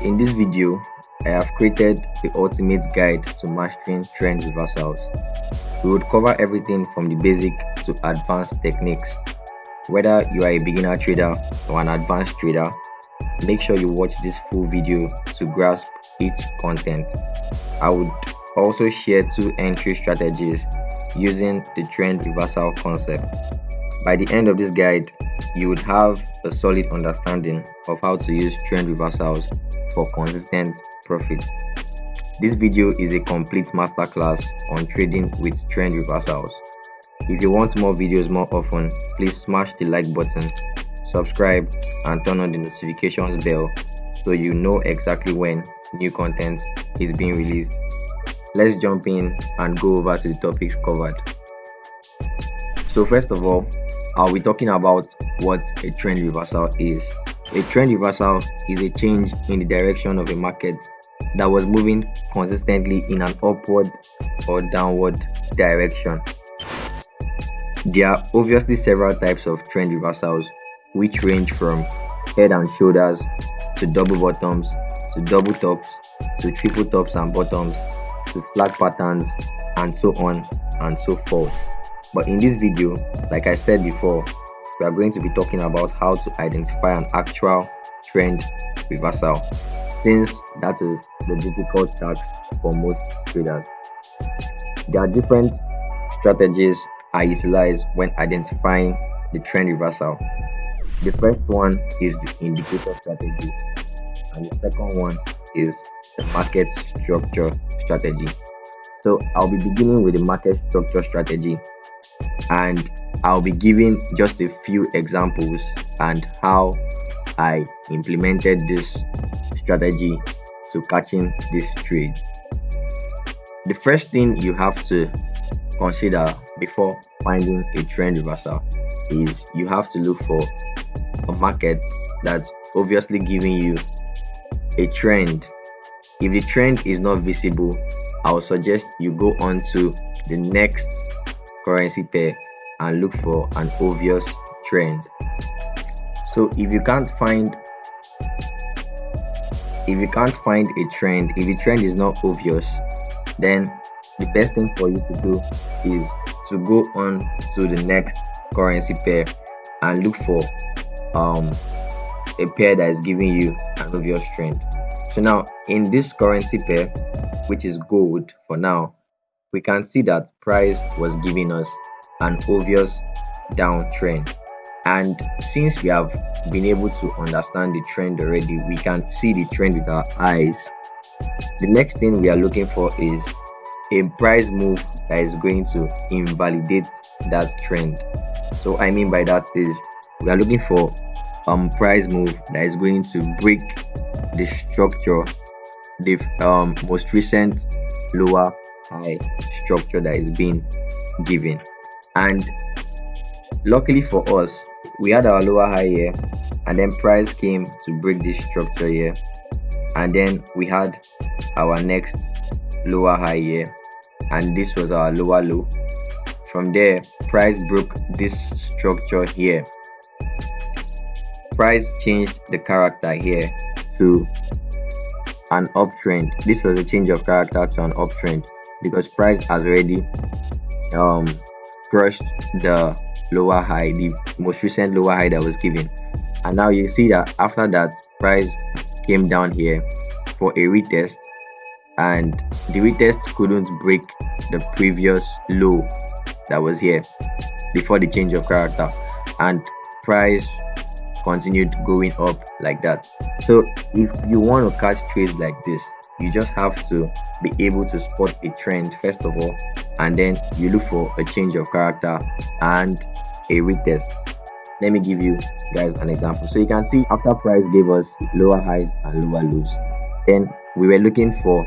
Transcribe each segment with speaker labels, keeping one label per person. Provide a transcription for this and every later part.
Speaker 1: In this video, I have created the ultimate guide to mastering trend reversals. We would cover everything from the basic to advanced techniques. Whether you are a beginner trader or an advanced trader, make sure you watch this full video to grasp each content. I would also share 2 entry strategies using the trend reversal concept. By the end of this guide, you would have a solid understanding of how to use trend reversals for consistent profits. This video is a complete masterclass on trading with trend reversals. If you want more videos more often, please smash the like button, subscribe, and turn on the notifications bell so you know exactly when new content is being released. Let's jump in and go over to the topics covered. So first of all, I'll be talking about what a trend reversal is. A trend reversal is a change in the direction of a market that was moving consistently in an upward or downward direction. There are obviously several types of trend reversals, which range from head and shoulders to double bottoms to double tops to triple tops and bottoms to flag patterns and so on and so forth. But in this video, like I said before, we are going to be talking about how to identify an actual trend reversal, since that is the difficult task for most traders. There are different strategies are utilized when identifying the trend reversal. The first one is the indicator strategy, and the second one is the market structure strategy. So I'll be beginning with the market structure strategy, and I'll be giving just a few examples and how I implemented this strategy to catching this trade. The first thing you have to consider before finding a trend reversal is you have to look for a market that's obviously giving you a trend. If the trend is not visible, I would suggest you go on to the next currency pair and look for an obvious trend. So if you can't find a trend, if the trend is not obvious, then the best thing for you to do is to go on to the next currency pair and look for a pair that is giving you an obvious trend. So now in this currency pair, which is gold for now, we can see that price was giving us an obvious downtrend, and since we have been able to understand the trend already, we can see the trend with our eyes. The next thing we are looking for is a price move that is going to invalidate that trend. So I mean by that is we are looking for price move that is going to break the structure, the most recent lower high structure that is being given. And luckily for us, we had our lower high here, and then price came to break this structure here, and then we had our next lower high here, and this was our lower low. From there, price broke this structure here. Price changed the character here to an uptrend. This was a change of character to an uptrend because price has already crushed the lower high, the most recent lower high that was given. And now you see that after that, price came down here for a retest, and the retest couldn't break the previous low that was here before the change of character, and price continued going up like that. So if you want to catch trades like this, you just have to be able to spot a trend first of all, and then you look for a change of character and a retest. Let me give you guys an example. So you can see after price gave us lower highs and lower lows, then we were looking for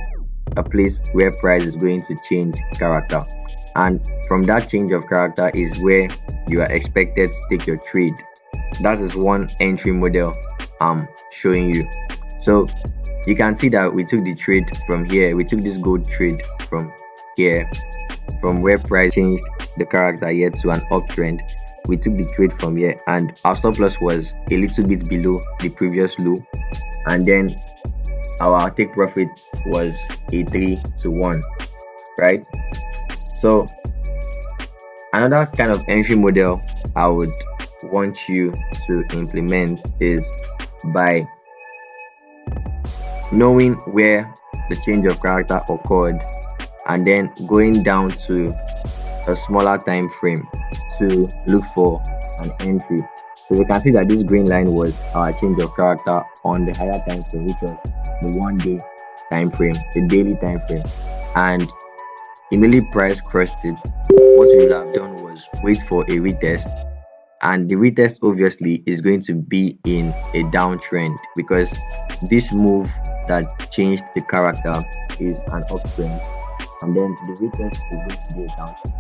Speaker 1: a place where price is going to change character, and from that change of character is where you are expected to take your trade. That is one entry model I'm showing you. So you can see that we took the trade from here. We took this gold trade from here, from where price changed the character here to an uptrend. We took the trade from here, and our stop loss was a little bit below the previous low, and then our take profit was a 3-1, right? So another kind of entry model I would want you to implement is by knowing where the change of character occurred and then going down to a smaller time frame to look for an entry. So you can see that this green line was our change of character on the higher time frame, which was the 1 day time frame, the daily time frame, and immediately price crossed it. What we would have done was wait for a retest, and the retest obviously is going to be in a downtrend because this move that changed the character is an uptrend, and then the retest is going to be a downtrend.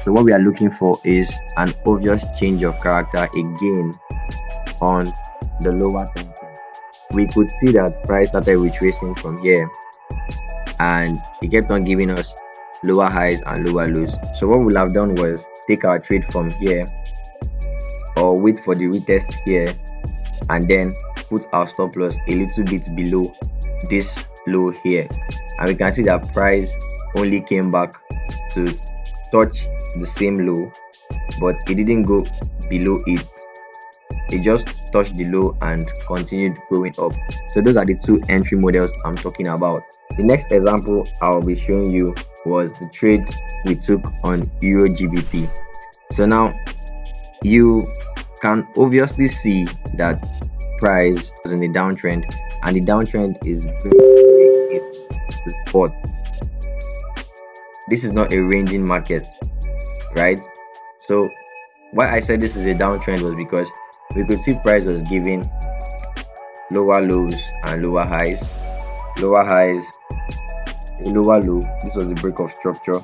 Speaker 1: So what we are looking for is an obvious change of character again on the lower time frame. We could see that price started retracing from here, and it kept on giving us lower highs and lower lows. So what we'll have done was take our trade from here, or wait for the retest here, and then put our stop loss a little bit below this low here, and we can see that price only came back to touch the same low, but it didn't go below it. It just touched the low and continued going up. So those are the two entry models I'm talking about. The next example I'll be showing you was the trade we took on Euro GBP. So now you can obviously see that price was in a downtrend, and the downtrend is very the spot. This is not a ranging market, right? So why I said this is a downtrend was because we could see price was giving lower lows and lower highs, a lower low. This was the break of structure.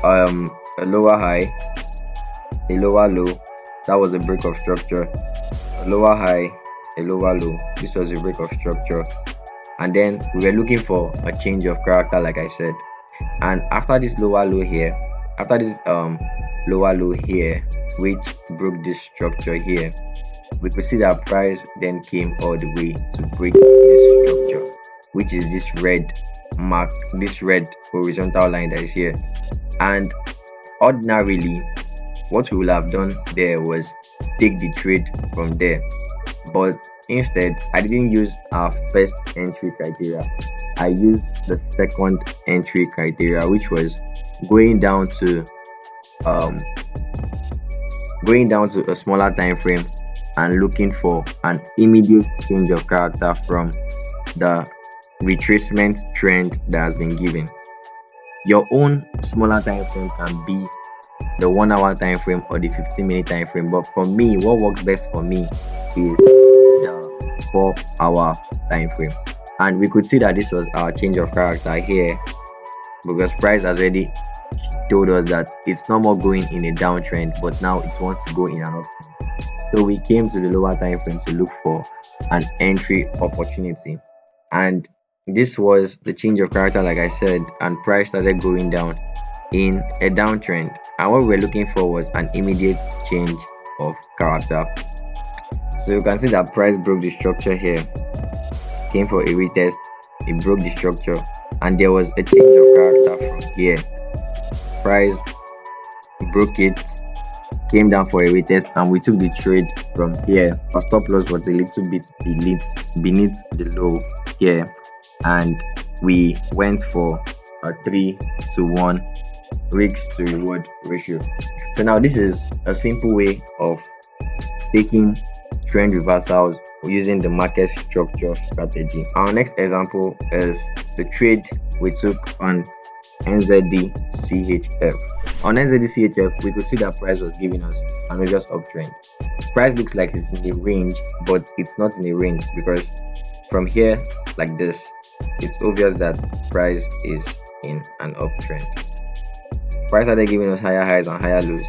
Speaker 1: A lower high, a lower low. That was a break of structure. A lower high, a lower low. This was a break of structure, and then we were looking for a change of character, like I said. And after this lower low here, after this lower low here, which broke this structure here, we could see that price then came all the way to break this structure, which is this red mark, this red horizontal line that is here. And ordinarily what we will have done there was take the trade from there, but instead I didn't use our first entry criteria. I used the second entry criteria, which was going down to a smaller time frame and looking for an immediate change of character from the retracement trend that has been given. Your own smaller time frame can be the 1 hour time frame or the 15-minute time frame, but for me, what works best for me is the 4 hour time frame. And we could see that this was our change of character here, because price has already told us that it's no more going in a downtrend, but now it wants to go in an uptrend. So we came to the lower time frame to look for an entry opportunity, and this was the change of character, like I said, and price started going down in a downtrend, and what we were looking for was an immediate change of character. So you can see that price broke the structure here, came for a retest, it broke the structure, and there was a change of character from here. Price broke it, came down for a retest, and we took the trade from here. Our stop loss was a little bit beneath the low here, and we went for a 3-1 risk to reward ratio. So now this is a simple way of taking trend reversals using the market structure strategy. Our next example is the trade we took on NZD CHF. On NZD CHF, we could see that price was giving us an obvious uptrend. Price looks like it's in a range, but it's not in a range, because from here like this, it's obvious that price is in an uptrend. Price started giving us higher highs and higher lows,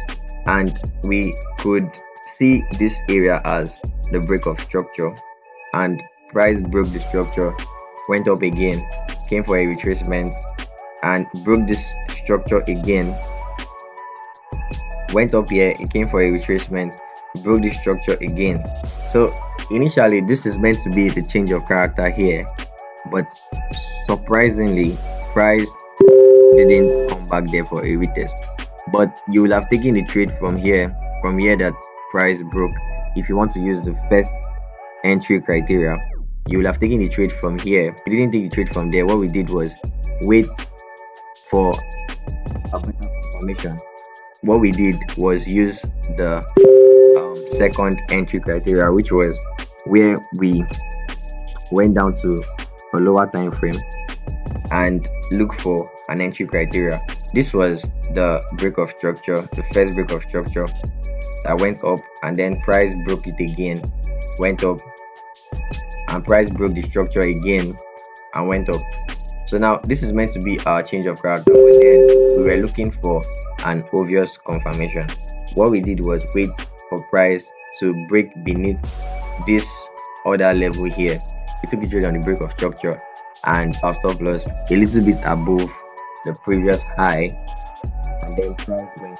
Speaker 1: and we could see this area as the break of structure, and price broke the structure, went up again, came for a retracement, and broke this structure again, went up here, it came for a retracement, broke the structure again. So Initially, this is meant to be the change of character here, but surprisingly, price didn't come back there for a retest. But you will have taken the trade from here that price broke. If you want to use the first entry criteria, you will have taken the trade from here. We didn't take the trade from there. What we did was wait for a better confirmation. What we did was use the second entry criteria, which was where we went down to a lower time frame and look for an entry criteria. This was the break of structure, the first break of structure that went up, and then price broke it again, went up, and price broke the structure again and went up. So now this is meant to be our change of character, but then we were looking for an obvious confirmation. What we did was wait for price to break beneath this other level here. We took a trade on the break of structure and our stop loss a little bit above the previous high, and then price went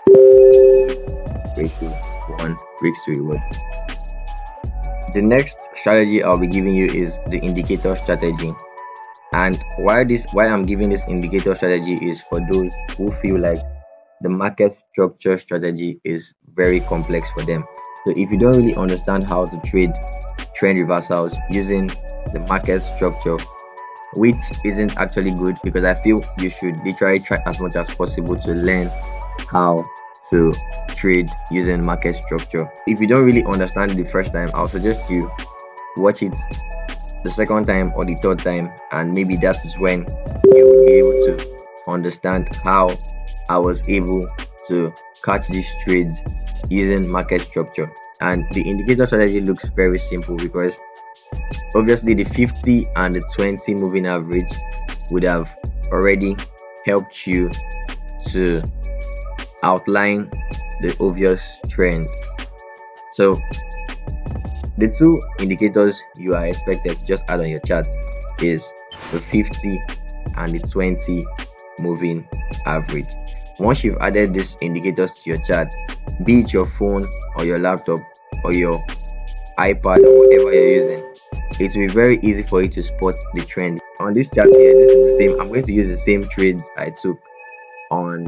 Speaker 1: ratio 1 breaks to reward. The next strategy I'll be giving you is the indicator strategy. And why I'm giving this indicator strategy is for those who feel like the market structure strategy is very complex for them. So if you don't really understand how to trade trend reversals using the market structure, which isn't actually good, because I feel you should literally try as much as possible to learn how to trade using market structure. If you don't really understand it the first time, I'll suggest you watch it the second time or the third time, and maybe that is when you will be able to understand how I was able to catch these trades using market structure. And the indicator strategy looks very simple, because obviously the 50 and the 20 moving average would have already helped you to outline the obvious trend. So the two indicators you are expected to just add on your chart is the 50 and the 20 moving average. Once you've added these indicators to your chart, be it your phone or your laptop or your iPad or whatever you're using, it will be very easy for you to spot the trend. On this chart here, this is the same. I'm going to use the same trades I took on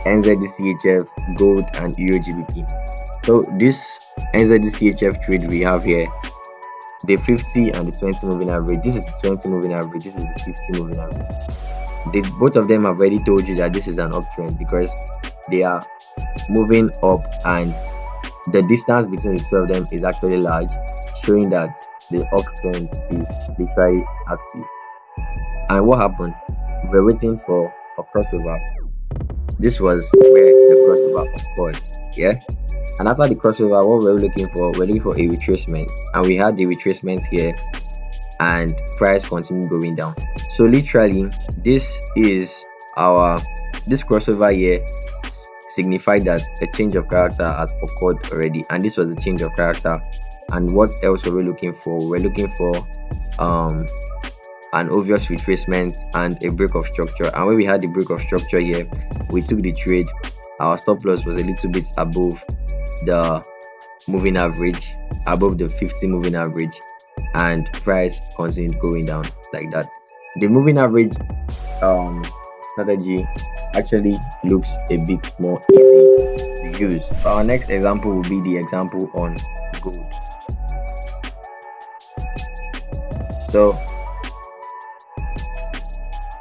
Speaker 1: NZD-CHF, gold, and Euro GBP. So this NZD-CHF trade we have here, the 50 and the 20 moving average. This is the 20 moving average, this is the 50 moving average. Both of them have already told you that this is an uptrend, because they are moving up and the distance between the two of them is actually large, showing that the uptrend is literally active. And what happened? We were waiting for a crossover. This was where the crossover occurred, yeah. And after the crossover, what we're looking for a retracement, and we had the retracement here, and price continued going down. So literally, this crossover here signified that a change of character has occurred already, and this was a change of character. And what else were we looking for? We're looking for an obvious retracement and a break of structure. And when we had the break of structure here, we took the trade. Our stop loss was a little bit above the moving average, above the 50 moving average, and price continued going down like that. The moving average strategy actually looks a bit more easy to use. Our next example will be the example on gold. So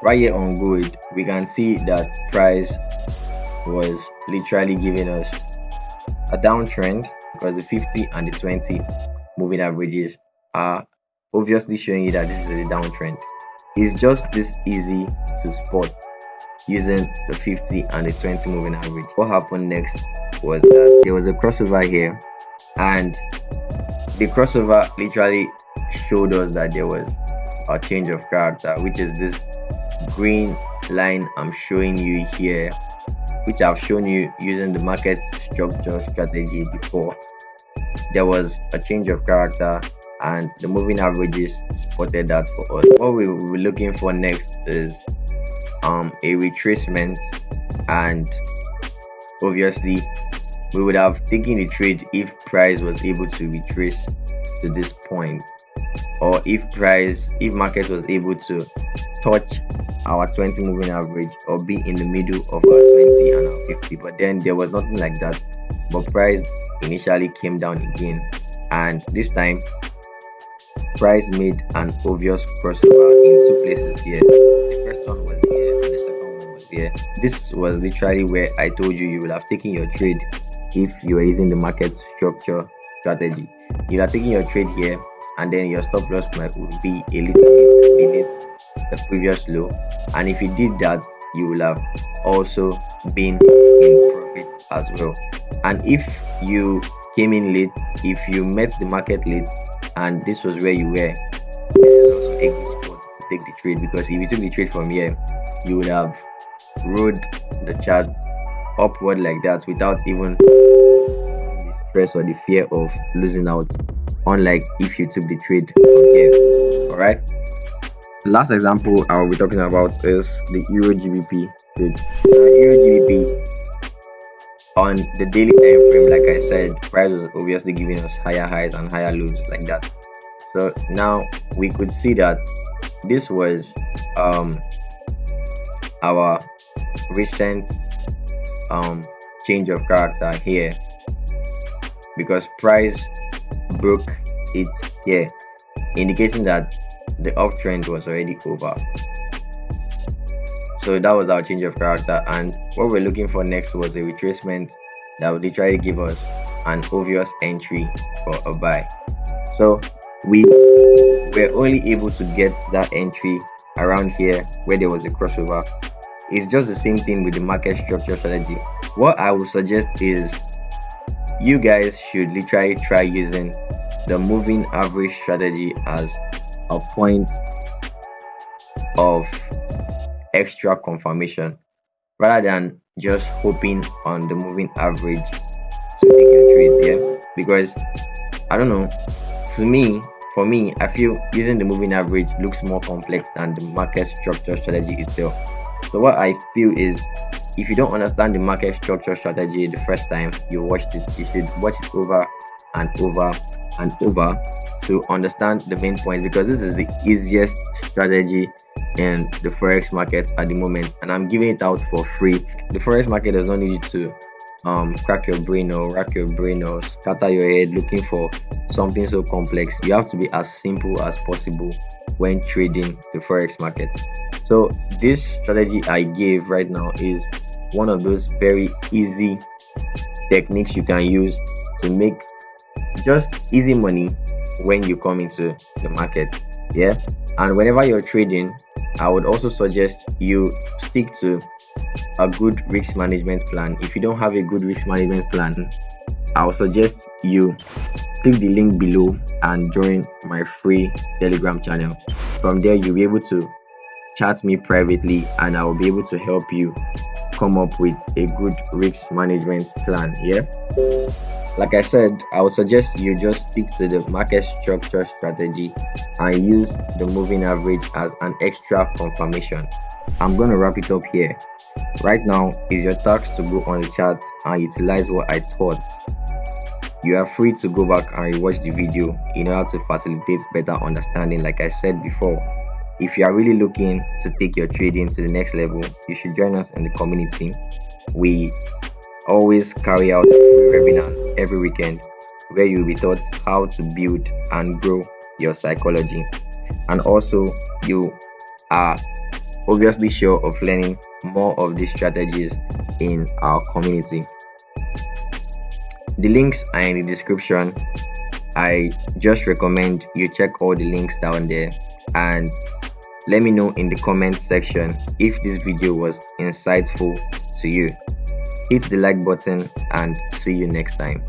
Speaker 1: right here on gold, we can see that price was literally giving us a downtrend, because the 50 and the 20 moving averages are obviously showing you that this is a downtrend. It's just this easy to spot using the 50 and the 20 moving average. What happened next was that there was a crossover here, and the crossover literally showed us that there was a change of character, which is this green line I'm showing you here, which I've shown you using the market structure strategy before. There was a change of character, and the moving averages spotted that for us. What we will be looking for next is a retracement, and obviously we would have taken the trade if price was able to retrace to this point, or if market was able to touch our 20 moving average or be in the middle of our 20 and our 50, but then there was nothing like that. But price initially came down again, and this time price made an obvious crossover in two places here. The first one was here and the second one was here. This was literally where I told you will have taken your trade if you were using the market structure strategy. You are taking your trade here, and then your stop loss might be a little bit beneath the previous low, and if you did that, you will have also been in profit as well. And if you came in late, if you met the market late and this was where you were, this is also a good spot to take the trade, because if you took the trade from here, you would have rode the chart upward like that without even the stress or the fear of losing out, unlike if you took the trade from here. All right, the last example I will be talking about is the Euro GBP trade. So Euro GBP, on the daily time frame, like I said, price was obviously giving us higher highs and higher lows like that. So now we could see that this was our recent change of character here, because price broke it here, indicating that the uptrend was already over. So that was our change of character, and what we're looking for next was a retracement that would literally give us an obvious entry for a buy. So we were only able to get that entry around here where there was a crossover. It's just the same thing with the market structure strategy. What I would suggest is you guys should literally try using the moving average strategy as a point of extra confirmation, rather than just hoping on the moving average to make your trades here. Because I don't know, for me, I feel using the moving average looks more complex than the market structure strategy itself. So what I feel is, if you don't understand the market structure strategy the first time you watch this, you should watch it over and over and over to understand the main point, because this is the easiest strategy in the forex market at the moment, and I'm giving it out for free. The forex market does not need you to crack your brain or rack your brain or scatter your head looking for something so complex. You have to be as simple as possible when trading the forex market. So this strategy I gave right now is one of those very easy techniques you can use to make just easy money when you come into the market. Yeah, and whenever you're trading, I would also suggest you stick to a good risk management plan. If you don't have a good risk management plan, I would suggest you click the link below and join my free Telegram channel. From there, you'll be able to chat me privately, and I will be able to help you come up with a good risk management plan. Yeah, like I said, I would suggest you just stick to the market structure strategy and use the moving average as an extra confirmation. I'm going to wrap it up here. Right now is your task to go on the chart and utilize what I taught. You are free to go back and rewatch the video in order to facilitate better understanding. Like I said before, if you are really looking to take your trading to the next level, you should join us in the community. We always carry out free webinars every weekend where you'll be taught how to build and grow your psychology, and also you are obviously sure of learning more of these strategies in our community. The links are in the description. I just recommend you check all the links down there, and let me know in the comment section if this video was insightful to you. Hit the like button and see you next time.